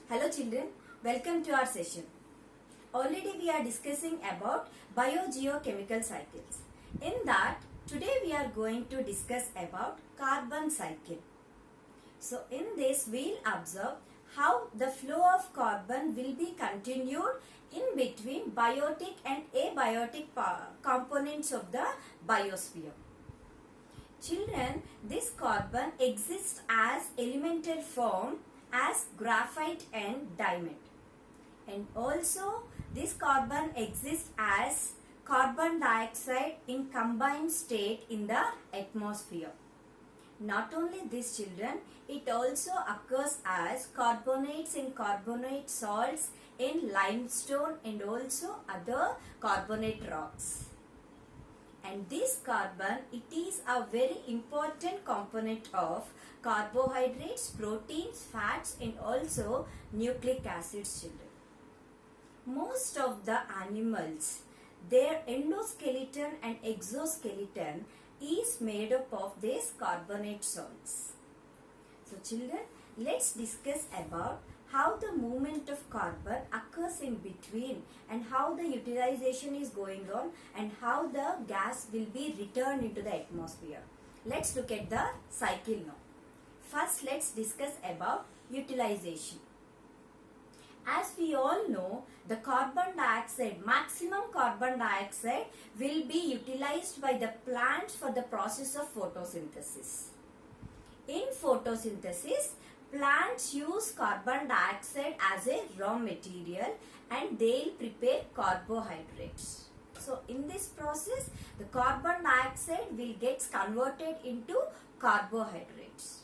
Hello children, welcome to our session. Already we are discussing about biogeochemical cycles. In that, today we are going to discuss about carbon cycle. So in this we will observe how the flow of carbon will be continued in between biotic and abiotic components of the biosphere. Children, this carbon exists as elemental form as graphite and diamond, and also this carbon exists as carbon dioxide in combined state in the atmosphere. Not only this children, it also occurs as carbonates and carbonate salts in limestone and also other carbonate rocks. And this carbon, it is a very important component of carbohydrates, proteins, fats and also nucleic acids children. Most of the animals, their endoskeleton and exoskeleton is made up of these carbonate salts. So children, let's discuss about how the movement of carbon occurs in between and how the utilization is going on and how the gas will be returned into the atmosphere. Let's look at the cycle now. First, let's discuss about utilization. As we all know, the carbon dioxide, maximum carbon dioxide will be utilized by the plants for the process of photosynthesis. In photosynthesis, plants use carbon dioxide as a raw material and they'll prepare carbohydrates. So in this process, the carbon dioxide will get converted into carbohydrates.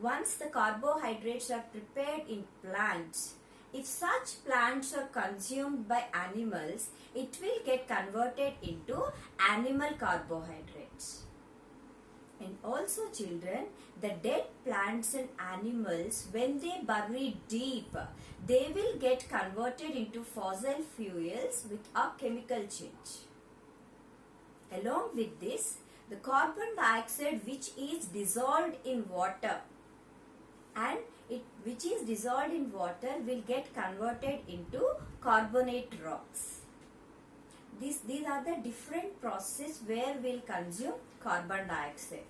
Once the carbohydrates are prepared in plants, if such plants are consumed by animals, it will get converted into animal carbohydrates. And also children, the dead plants and animals, when they bury deep, they will get converted into fossil fuels with a chemical change. Along with this, the carbon dioxide which is dissolved in water will get converted into carbonate rocks. These are the different processes where we'll consume carbon dioxide.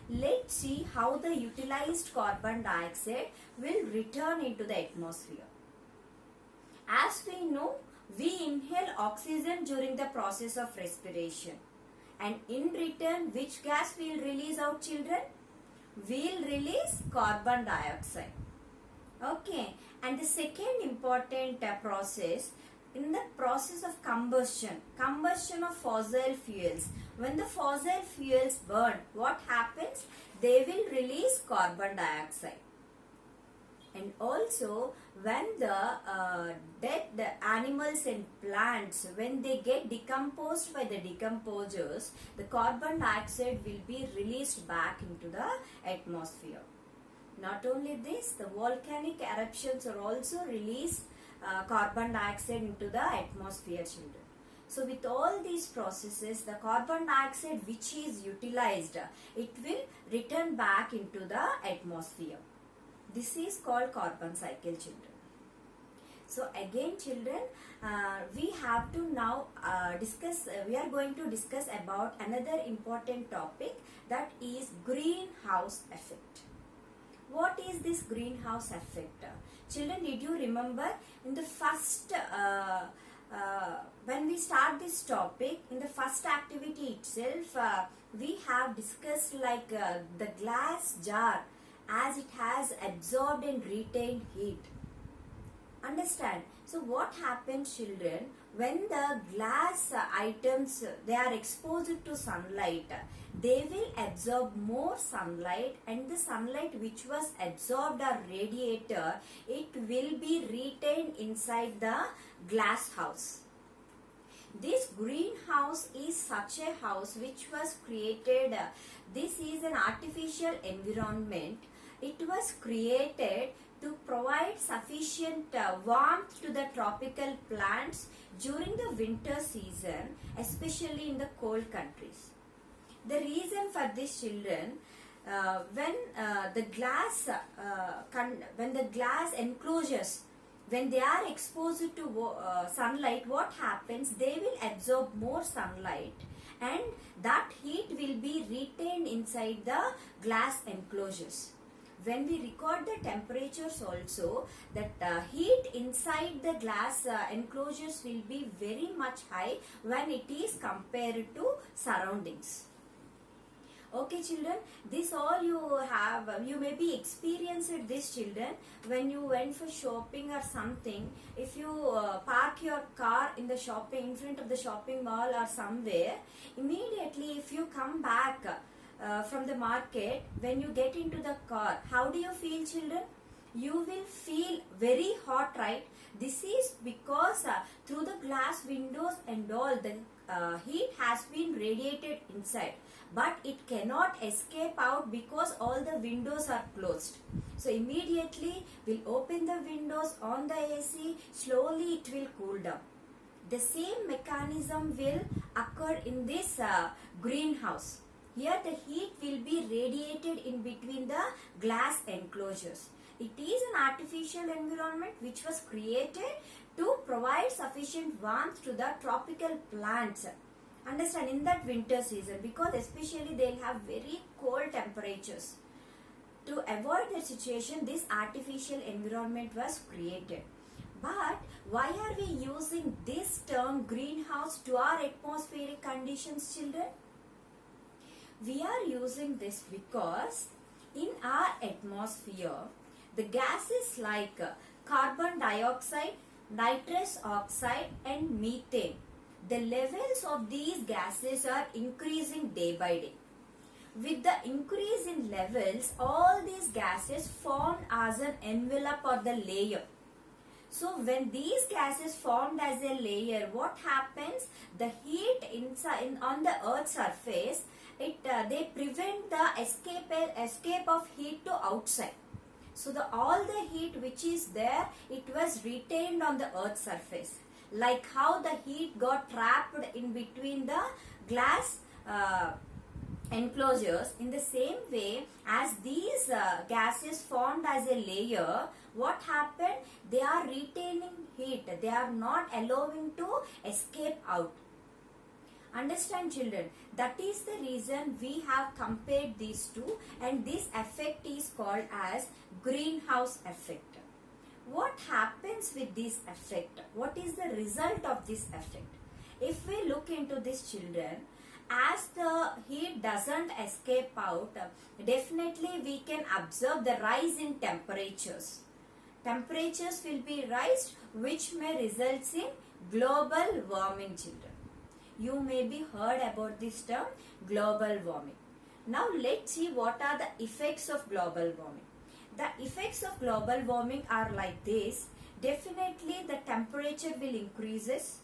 Let's see how the utilized carbon dioxide will return into the atmosphere. As we know, we inhale oxygen during the process of respiration. And in return, which gas will release out children? We'll release carbon dioxide. Okay. And the second important process, in the process of combustion of fossil fuels, when the fossil fuels burn, what happens? They will release carbon dioxide. And also, when the dead animals and plants, when they get decomposed by the decomposers, the carbon dioxide will be released back into the atmosphere. Not only this, the volcanic eruptions are also released carbon dioxide into the atmosphere children. So with all these processes, the carbon dioxide which is utilized, it will return back into the atmosphere. This is called carbon cycle children. So again children, we have to now we are going to discuss about another important topic, that is greenhouse effect. What is this greenhouse effect? Children, did you remember in the first, when we start this topic, in the first activity itself, we have discussed like the glass jar as it has absorbed and retained heat. Understand? So what happens children, when the glass items, they are exposed to sunlight, they will absorb more sunlight, and the sunlight which was absorbed or radiated, it will be retained inside the glass house. This greenhouse is such a house which was created, this is an artificial environment. It was created to provide sufficient warmth to the tropical plants during the winter season, especially in the cold countries. The reason for this children, when the glass when the glass enclosures, when they are exposed to sunlight, what happens? They will absorb more sunlight, and that heat will be retained inside the glass enclosures. When we record the temperatures also, that heat inside the glass enclosures will be very much high when it is compared to surroundings. Okay children, this all you may be experienced this children when you went for shopping or something. If you park your car in the shopping, in front of the shopping mall or somewhere, immediately if you come back from the market, when you get into the car, how do you feel children? You will feel very hot, right? This is because through the glass windows and all, the heat has been radiated inside, but it cannot escape out because all the windows are closed. So immediately we'll open the windows, on the AC, slowly it will cool down. The same mechanism will occur in this greenhouse. Here the heat will be radiated in between the glass enclosures. It is an artificial environment which was created to provide sufficient warmth to the tropical plants. Understand, in that winter season, because especially they'll have very cold temperatures. To avoid that situation, this artificial environment was created. But why are we using this term greenhouse to our atmospheric conditions, children? We are using this because in our atmosphere, the gases like carbon dioxide, nitrous oxide and methane, the levels of these gases are increasing day by day. With the increase in levels, all these gases form as an envelope or the layer. So when these gases formed as a layer, what happens? The heat inside on the Earth's surface, they prevent the escape of heat to outside. So all the heat which is there, it was retained on the Earth's surface. Like how the heat got trapped in between the glass enclosures, in the same way as these gases formed as a layer, what happened? They are retaining heat. They are not allowing to escape out. Understand children, that is the reason we have compared these two, and this effect is called as greenhouse effect. What happens with this effect? What is the result of this effect? If we look into this children, as the heat doesn't escape out, definitely we can observe the rise in temperatures. Temperatures will be raised, which may result in global warming children. You may be heard about this term global warming. Now let's see what are the effects of global warming. The effects of global warming are like this. Definitely the temperature will increases,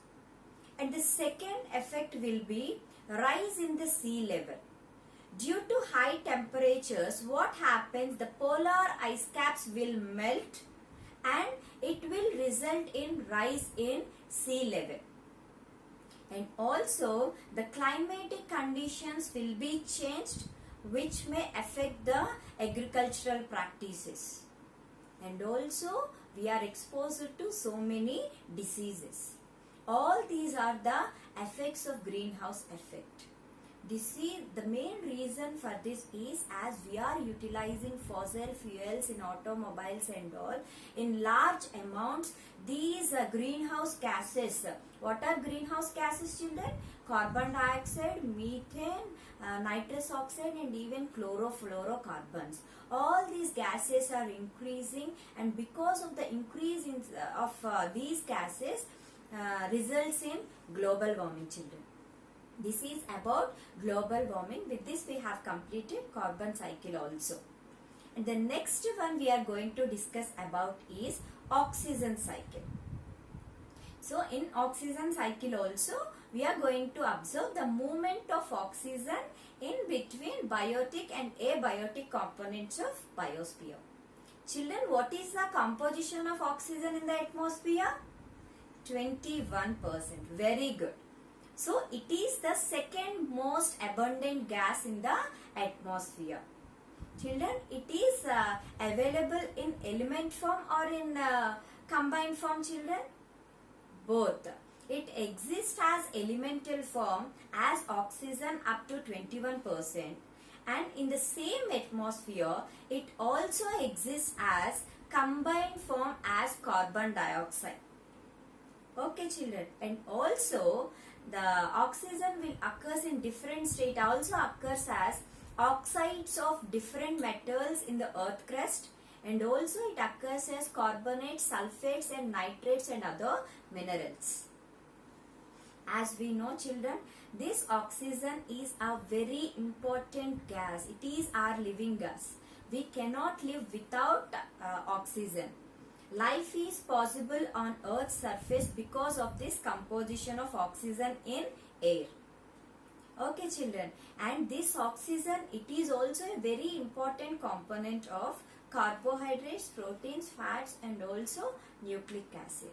and the second effect will be rise in the sea level. Due to high temperatures, what happens? The polar ice caps will melt and it will result in rise in sea level. And also the climatic conditions will be changed, which may affect the agricultural practices. And also we are exposed to so many diseases. All these are the effects of greenhouse effect. This is the main reason for this is as we are utilizing fossil fuels in automobiles and all in large amounts. These greenhouse gases. What are greenhouse gases, children? Carbon dioxide, methane, nitrous oxide and even chlorofluorocarbons. All these gases are increasing, and because of the increase of these gases results in global warming, children. This is about global warming. With this we have completed carbon cycle also. And the next one we are going to discuss about is oxygen cycle. So in oxygen cycle also we are going to observe the movement of oxygen in between biotic and abiotic components of biosphere. Children, what is the composition of oxygen in the atmosphere? 21%. Very good. So it is the second most abundant gas in the atmosphere. Children, it is available in element form or in combined form, children? Both. It exists as elemental form as oxygen up to 21%, and in the same atmosphere it also exists as combined form as carbon dioxide. Okay children, and also the oxygen will occurs in different state, also occurs as oxides of different metals in the earth crust, and also it occurs as carbonates, sulfates and nitrates and other minerals. As we know children, this oxygen is a very important gas. It is our living gas. We cannot live without oxygen. Life is possible on Earth's surface because of this composition of oxygen in air. Okay children, and this oxygen, it is also a very important component of carbohydrates, proteins, fats and also nucleic acid.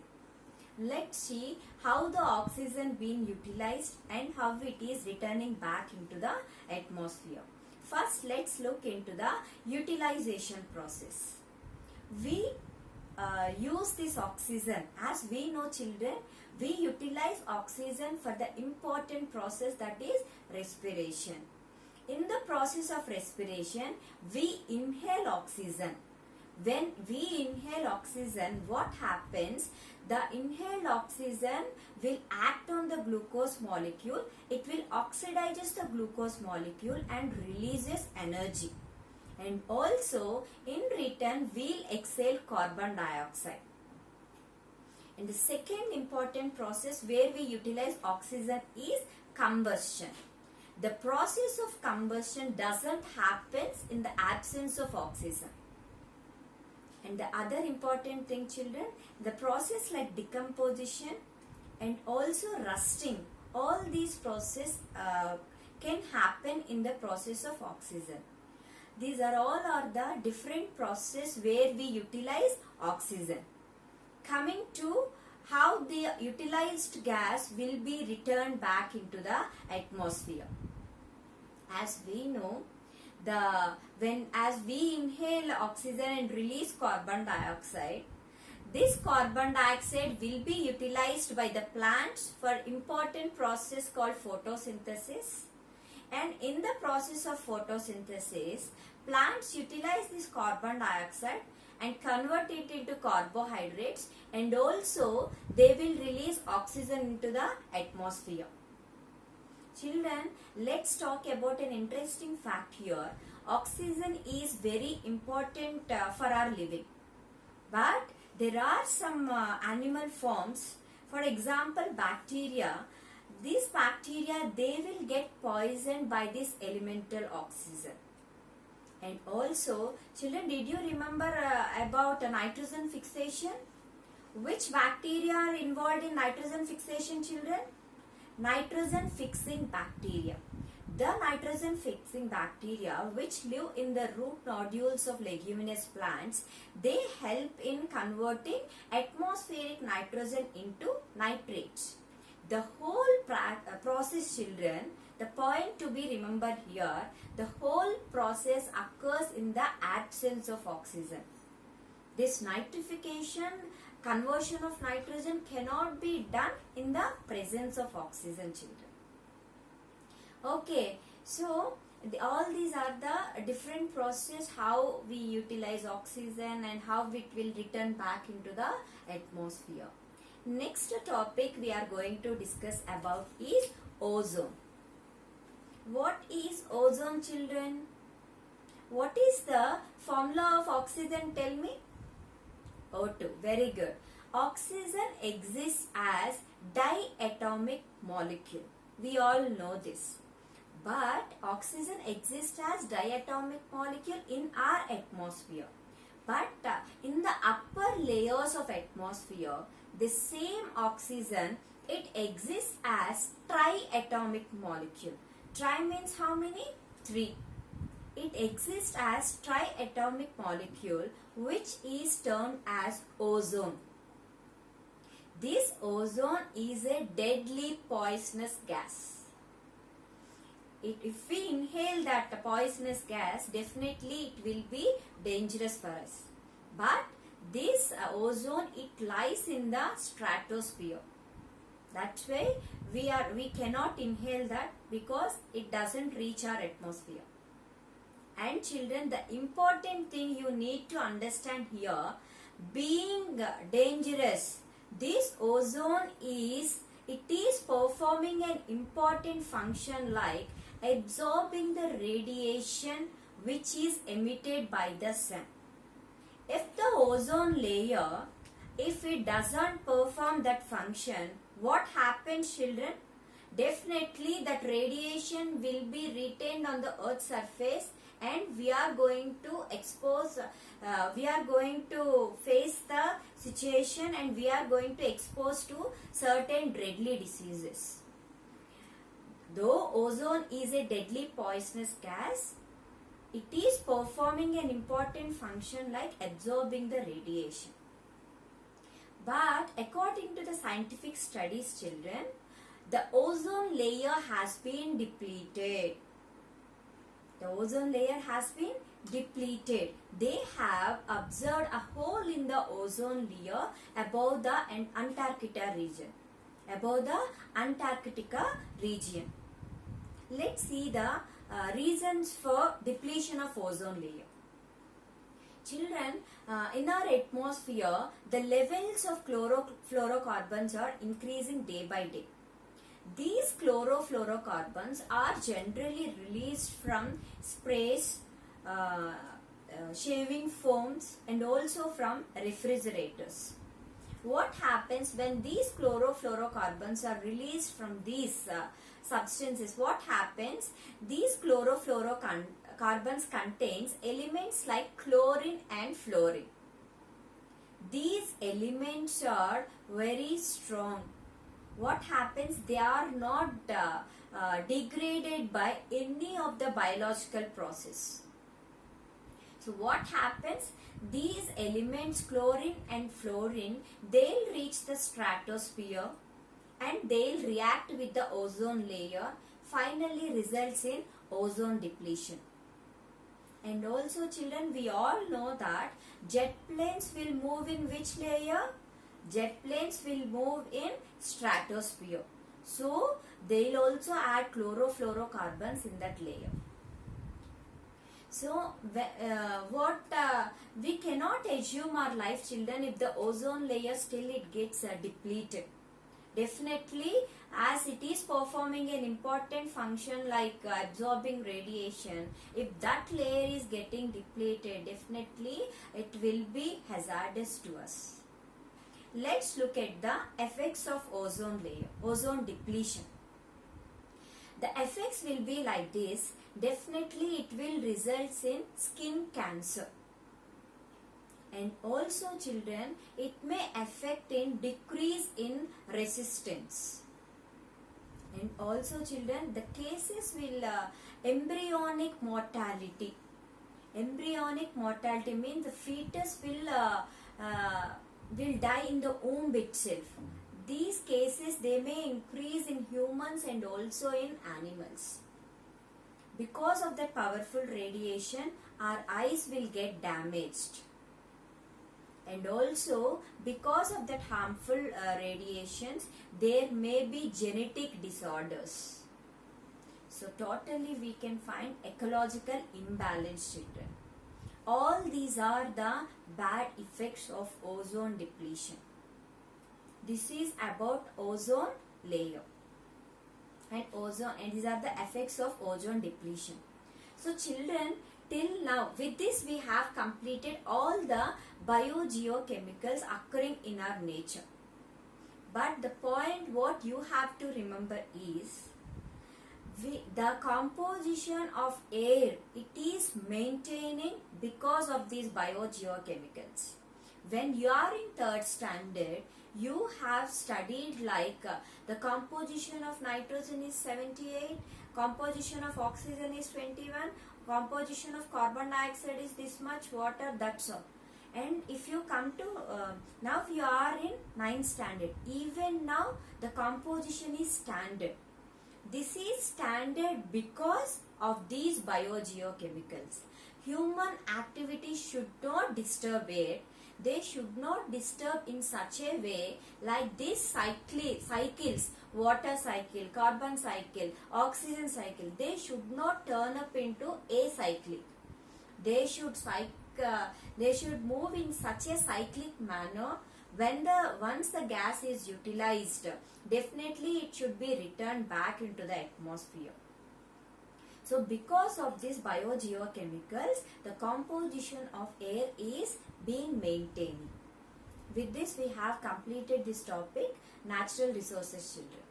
Let's see how the oxygen being utilized and how it is returning back into the atmosphere. First, let's look into the utilization process. We use this oxygen. As we know children, we utilize oxygen for the important process, that is respiration. In the process of respiration, we inhale oxygen. When we inhale oxygen, what happens? The inhaled oxygen will act on the glucose molecule. It will oxidize the glucose molecule and releases energy. And also in return, we'll exhale carbon dioxide. And the second important process where we utilize oxygen is combustion. The process of combustion doesn't happen in the absence of oxygen. And the other important thing children, the process like decomposition and also rusting, all these processes can happen in the process of oxygen. These are all the different processes where we utilize oxygen. Coming to how the utilized gas will be returned back into the atmosphere. As we know, as we inhale oxygen and release carbon dioxide, this carbon dioxide will be utilized by the plants for important process called photosynthesis. And in the process of photosynthesis, plants utilize this carbon dioxide and convert it into carbohydrates, and also they will release oxygen into the atmosphere. Children, let's talk about an interesting fact here. Oxygen is very important for our living. But there are some animal forms, for example bacteria. These bacteria, they will get poisoned by this elemental oxygen. And also, children, did you remember about nitrogen fixation? Which bacteria are involved in nitrogen fixation, children? Nitrogen fixing bacteria. The nitrogen fixing bacteria which live in the root nodules of leguminous plants, they help in converting atmospheric nitrogen into nitrates. The whole process children, the point to be remembered here, the whole process occurs in the absence of oxygen. This nitrification, conversion of nitrogen cannot be done in the presence of oxygen, children. Okay, so all these are the different processes how we utilize oxygen and how it will return back into the atmosphere. Next topic we are going to discuss about is ozone. What is ozone, children? What is the formula of oxygen? Tell me. O2. Very good. Oxygen exists as diatomic molecule. We all know this. But oxygen exists as diatomic molecule in our atmosphere. But in the upper layers of atmosphere, the same oxygen, it exists as triatomic molecule. Tri means how many? 3. It exists as triatomic molecule which is termed as ozone. This ozone is a deadly poisonous gas. if we inhale that poisonous gas, definitely it will be dangerous for us. But this ozone, it lies in the stratosphere. That's why we cannot inhale that, because it doesn't reach our atmosphere. And children, the important thing you need to understand here, being dangerous, this ozone is performing an important function like absorbing the radiation which is emitted by the sun. If the ozone layer, if it doesn't perform that function, what happens, children? Definitely that radiation will be retained on the earth's surface, and we are going to we are going to face the situation, and we are going to expose to certain deadly diseases. Though ozone is a deadly poisonous gas, it is performing an important function like absorbing the radiation. But according to the scientific studies, children, the ozone layer has been depleted. The ozone layer has been depleted. They have observed a hole in the ozone layer above the Antarctica region. Above the Antarctica region. Let's see the reasons for depletion of ozone layer. Children, in our atmosphere, the levels of chlorofluorocarbons are increasing day by day. These chlorofluorocarbons are generally released from sprays, shaving foams, and also from refrigerators. What happens when these chlorofluorocarbons are released from these substances? What happens? These chlorofluorocarbons contains elements like chlorine and fluorine. These elements are very strong. What happens? They are not degraded by any of the biological process. So what happens? These elements, chlorine and fluorine, they'll reach the stratosphere and they'll react with the ozone layer, finally results in ozone depletion. And also, children, we all know that jet planes will move in which layer? Jet planes will move in stratosphere. So they'll also add chlorofluorocarbons in that layer. So we cannot assume our life, children, if the ozone layer still it gets depleted. Definitely, as it is performing an important function like absorbing radiation, if that layer is getting depleted, definitely it will be hazardous to us. Let's look at the effects of ozone layer, ozone depletion. The effects will be like this. Definitely it will result in skin cancer. And also, children, it may affect in decrease in resistance. And also, children, the cases will embryonic mortality. Embryonic mortality means the fetus will die in the womb itself. These cases, they may increase in humans and also in animals. Because of that powerful radiation, our eyes will get damaged. And also, because of that harmful radiations, there may be genetic disorders. So, totally we can find ecological imbalance, children. All these are the bad effects of ozone depletion. This is about ozone layer. And these are the effects of ozone depletion. So, children, till now, with this we have completed all the biogeochemicals occurring in our nature. But the point what you have to remember is, the composition of air, it is maintaining because of these biogeochemicals. When you are in 3rd standard, you have studied like the composition of nitrogen is 78, composition of oxygen is 21, composition of carbon dioxide is this much, water, that's all. And if you come to, now you are in 9th standard, even now the composition is standard. This is standard because of these biogeochemicals. Human activity should not disturb it. They should not disturb in such a way like these cycles, water cycle, carbon cycle, oxygen cycle. They should not turn up into acyclic. They should they should move in such a cyclic manner. Once the gas is utilized, definitely it should be returned back into the atmosphere. So because of these biogeochemicals, the composition of air is being maintained. With this we have completed this topic, natural resources, children.